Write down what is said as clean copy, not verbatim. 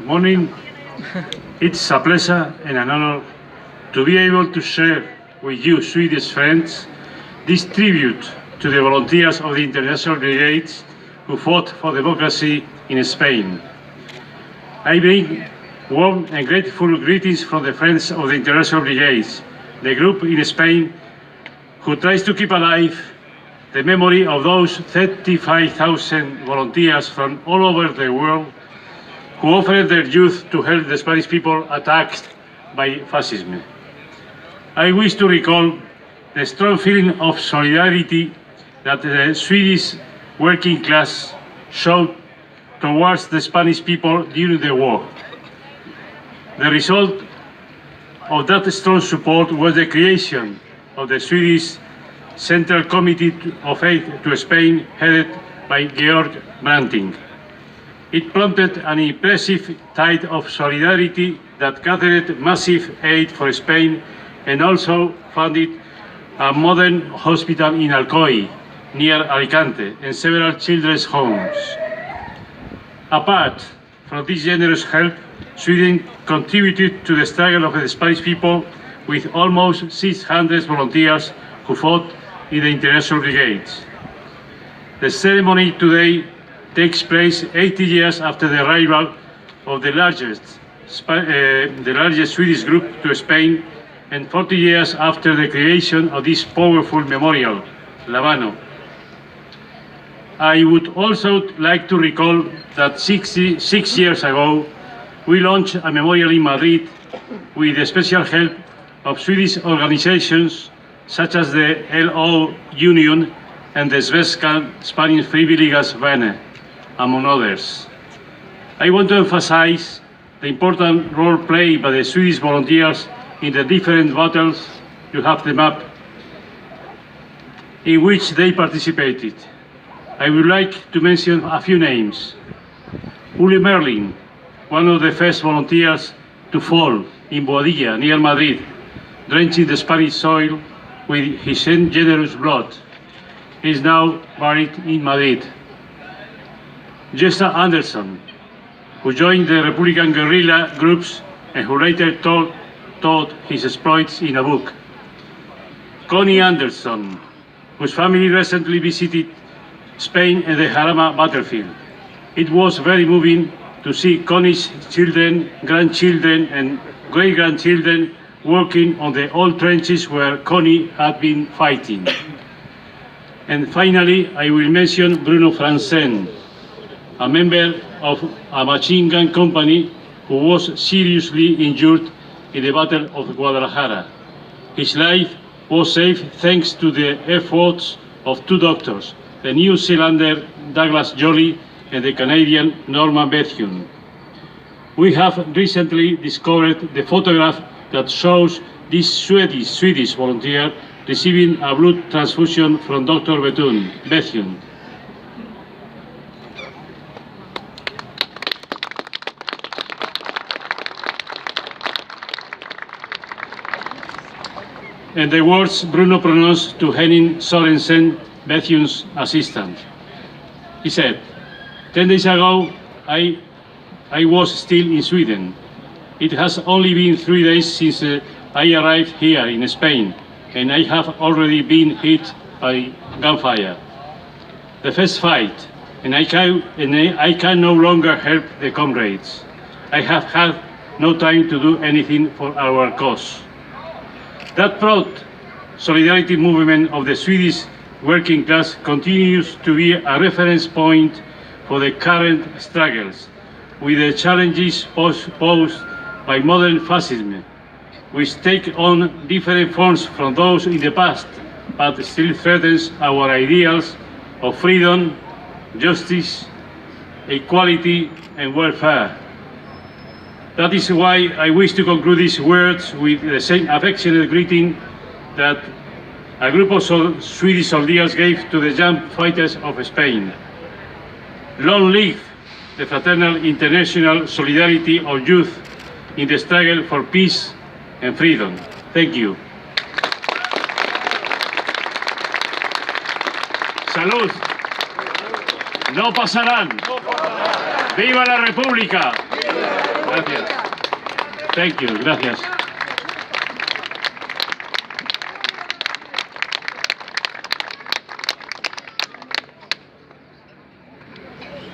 morning. It's a pleasure and an honor to be able to share with you, Swedish friends, this tribute to the volunteers of the International Brigades who fought for democracy in Spain. I bring warm and grateful greetings from the Friends of the International Brigades, the group in Spain who tries to keep alive the memory of those 35,000 volunteers from all over the world who offered their youth to help the Spanish people attacked by fascism. I wish to recall the strong feeling of solidarity that the Swedish working class showed towards the Spanish people during the war. The result of that strong support was the creation of the Swedish Central Committee of Aid to Spain, headed by Georg Branting. It prompted an impressive tide of solidarity that gathered massive aid for Spain and also funded a modern hospital in Alcoy, near Alicante, and several children's homes. Apart from this generous help, Sweden contributed to the struggle of the Spanish people with almost 600 volunteers who fought in the International Brigades. The ceremony today takes place 80 years after the arrival of the largest Swedish group to Spain and 40 years after the creation of this powerful memorial, La Mano. I would also like to recall that 6 years ago, we launched a memorial in Madrid with the special help of Swedish organizations such as the LO Union and the Svenska Spanish Frivilligas Vänner, among others. I want to emphasize the important role played by the Swedish volunteers in the different battles, you have the map, in which they participated. I would like to mention a few names. Uli Merlin, one of the first volunteers to fall in Boadilla, near Madrid, drenching the Spanish soil with his generous blood. He is now buried in Madrid. Gösta Andersson, who joined the Republican guerrilla groups and who later told his exploits in a book. Connie Anderson, whose family recently visited Spain and the Jarama battlefield. It was very moving to see Connie's children, grandchildren and great-grandchildren working on the old trenches where Connie had been fighting. And finally, I will mention Bruno Franzen, a member of a machine gun company who was seriously injured in the Battle of Guadalajara. His life was saved thanks to the efforts of two doctors, the New Zealander Douglas Jolly and the Canadian Norman Bethune. We have recently discovered the photograph that shows this Swedish volunteer receiving a blood transfusion from Dr. Bethune. And the words Bruno pronounced to Henning Sorensen, Bethune's assistant. He said, 10 days ago, I was still in Sweden. It has only been 3 days since I arrived here in Spain, and I have already been hit by gunfire. The first fight, and I can no longer help the comrades. I have had no time to do anything for our cause. That proud solidarity movement of the Swedish working class continues to be a reference point for the current struggles with the challenges posed by modern fascism, which take on different forms from those in the past, but still threatens our ideals of freedom, justice, equality, and welfare. That is why I wish to conclude these words with the same affectionate greeting that a group of Swedish soldiers gave to the young fighters of Spain. Long live the fraternal international solidarity of youth in the struggle for peace and freedom. Thank you. Salud. No pasarán. ¡Viva la República! Gracias. Thank you. Gracias.